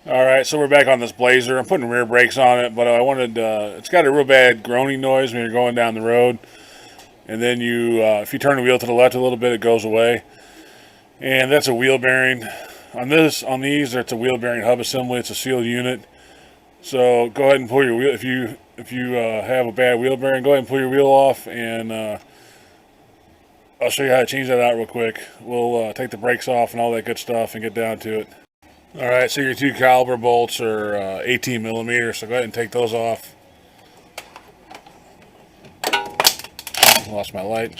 Alright, so we're back on this Blazer. I'm putting rear brakes on it, but I wanted, it's got a real bad groaning noise when you're going down the road. And then if you turn the wheel to the left a little bit, it goes away. And that's a wheel bearing. On these, it's a wheel bearing hub assembly. It's a sealed unit. So go ahead and pull your wheel. If you have a bad wheel bearing, go ahead and pull your wheel off, and I'll show you how to change that out real quick. We'll take the brakes off and all that good stuff and get down to it. Alright, so your 2 caliber bolts are 18 millimeters, so go ahead and take those off. Lost my light.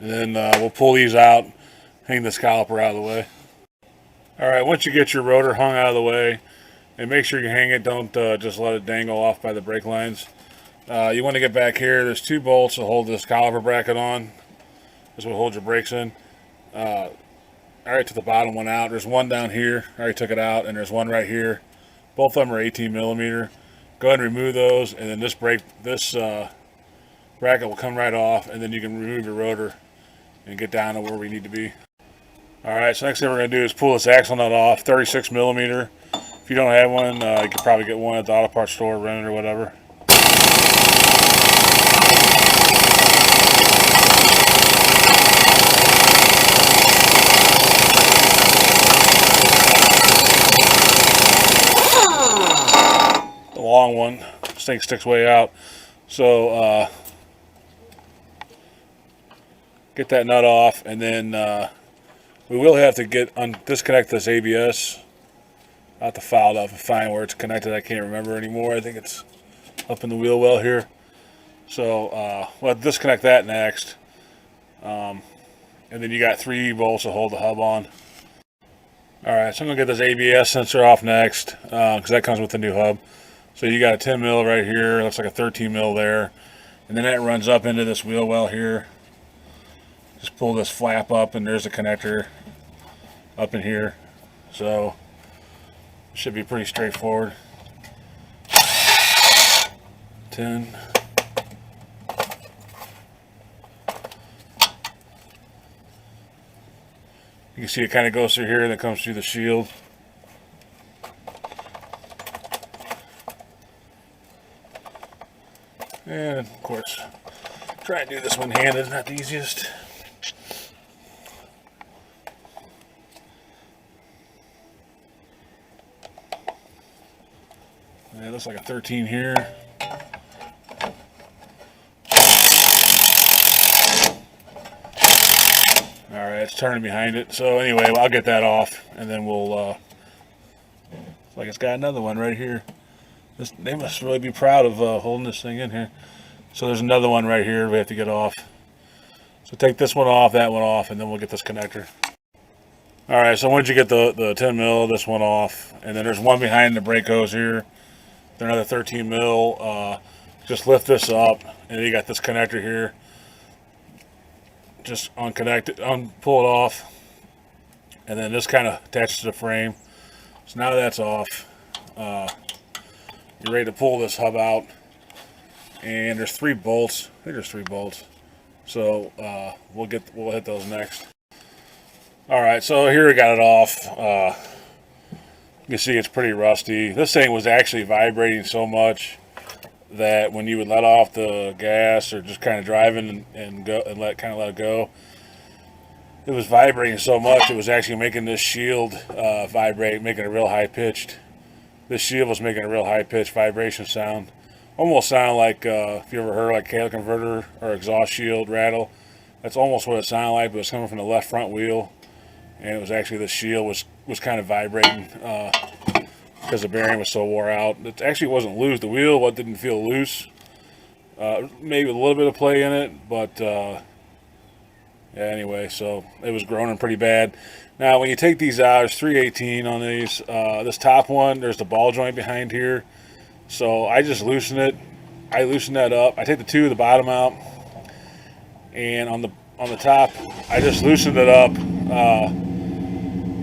And then we'll pull these out, hang this caliper out of the way. Alright, once you get your rotor hung out of the way, and make sure you hang it, don't just let it dangle off by the brake lines. You want to get back here. There's 2 bolts to hold this caliper bracket on. This will hold your brakes in. I already took the bottom one out. There's one down here. I already took it out, and there's one right here. Both of them are 18 millimeter. Go ahead and remove those, and then this bracket will come right off, and then you can remove your rotor and get down to where we need to be. Alright, so next thing we're going to do is pull this axle nut off, 36 millimeter. If you don't have one, you could probably get one at the auto parts store, rent it or whatever. The long one, this thing sticks way out. So get that nut off, and then we will have to disconnect this ABS. I'll have to file it up and find where it's connected. I can't remember anymore. I think it's up in the wheel well here. So we'll disconnect that next. And then you got 3 bolts to hold the hub on. Alright, so I'm going to get this ABS sensor off next, because that comes with the new hub. So you got a 10 mil right here, looks like a 13 mil there. And then that runs up into this wheel well here. Just pull this flap up, and there's a connector up in here. So should be pretty straightforward. 10. You can see it kind of goes through here and it comes through the shield. And of course, try and do this one-handed, not the easiest. Yeah, it looks like a 13 here. Alright, it's turning behind it. So anyway, I'll get that off, and then we'll, it's like it's got another one right here. They must really be proud of holding this thing in here. So there's another one right here we have to get off. So take this one off, that one off, and then we'll get this connector. Alright, so once you get the 10 mil, this one off, and then there's one behind the brake hose here. They're another 13 mil. Just lift this up, and then you got this connector here. Just unconnect it, pull it off, and then this kind of attaches to the frame. So now that's off, you're ready to pull this hub out. And there's 3 bolts. I think there's 3 bolts. So we'll hit those next. All right, so here we got it off. You can see it's pretty rusty. This thing was actually vibrating so much that when you would let off the gas or just kind of driving and go and let it go, it was vibrating so much it was actually making this shield vibrate, making a real high pitched. This shield was making a real high pitched vibration sound. Almost sounded like if you ever heard like catalytic converter or exhaust shield rattle. That's almost what it sounded like, but it was coming from the left front wheel, and it was actually the shield was kind of vibrating because the bearing was so wore out. It actually wasn't loose. The wheel didn't feel loose. Maybe a little bit of play in it, but yeah, anyway, so it was groaning pretty bad. Now when you take these out, there's 318 on these. This top one, there's the ball joint behind here. So I just loosen it. I loosen that up. I take the 2 at the bottom out, and on the top, I just loosened it up.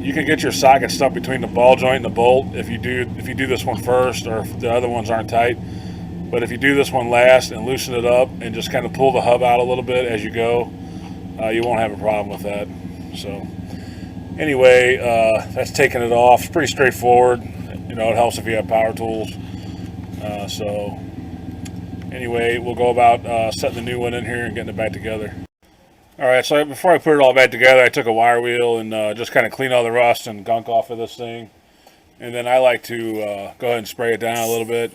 You can get your socket stuck between the ball joint and the bolt if you do this one first, or if the other ones aren't tight. But if you do this one last and loosen it up and just kind of pull the hub out a little bit as you go, you won't have a problem with that. So anyway, that's taking it off. It's pretty straightforward. You know, it helps if you have power tools. So anyway, we'll go about setting the new one in here and getting it back together. All right, so before I put it all back together, I took a wire wheel and just kind of clean all the rust and gunk off of this thing. And then I like to go ahead and spray it down a little bit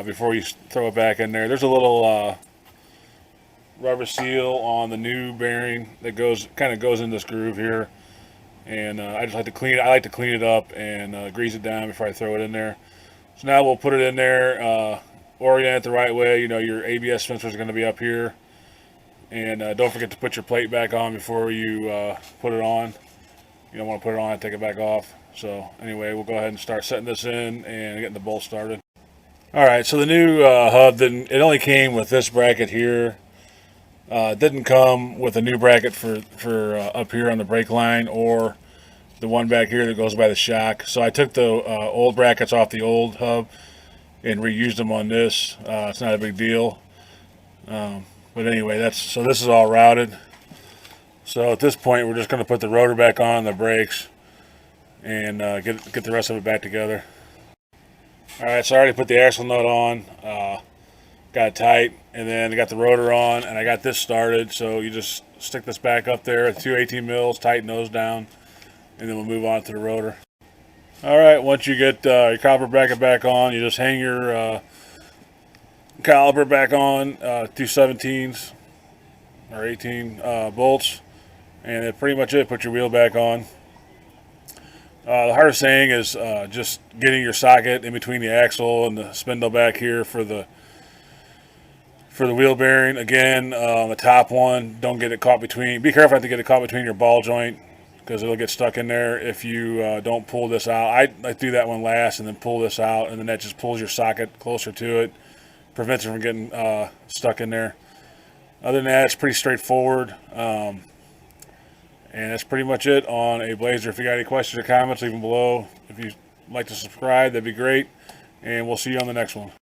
before you throw it back in there. There's a little rubber seal on the new bearing that kind of goes in this groove here, and I just like to clean it. I like to clean it up and grease it down before I throw it in there. So now we'll put it in there, orient it the right way. You know, your ABS sensors are going to be up here, and don't forget to put your plate back on before you put it on. You don't want to put it on and take it back off. So anyway, we'll go ahead and start setting this in and getting the bolt started. All right, so the new hub it only came with this bracket here. It didn't come with a new bracket for up here on the brake line, or the one back here that goes by the shock. So I took the old brackets off the old hub and reused them on this. It's not a big deal. But anyway, this is all routed. So at this point, we're just going to put the rotor back on the brakes and get the rest of it back together. All right, so I already put the axle nut on, got it tight, and then I got the rotor on, and I got this started. So you just stick this back up there at 218 mils, tighten those down, and then we'll move on to the rotor. All right, once you get your caliper bracket back on, you just hang your caliper back on 217s or 18 bolts, and that's pretty much it. Put your wheel back on. The hardest thing is just getting your socket in between the axle and the spindle back here for the wheel bearing. Again, the top one, don't get it caught between. Be careful not to get it caught between your ball joint, because it'll get stuck in there if you don't pull this out. I do that one last and then pull this out, and then that just pulls your socket closer to it, prevents it from getting stuck in there. Other than that, it's pretty straightforward. And that's pretty much it on a Blazer. If you got any questions or comments, leave them below. If you'd like to subscribe, that'd be great. And we'll see you on the next one.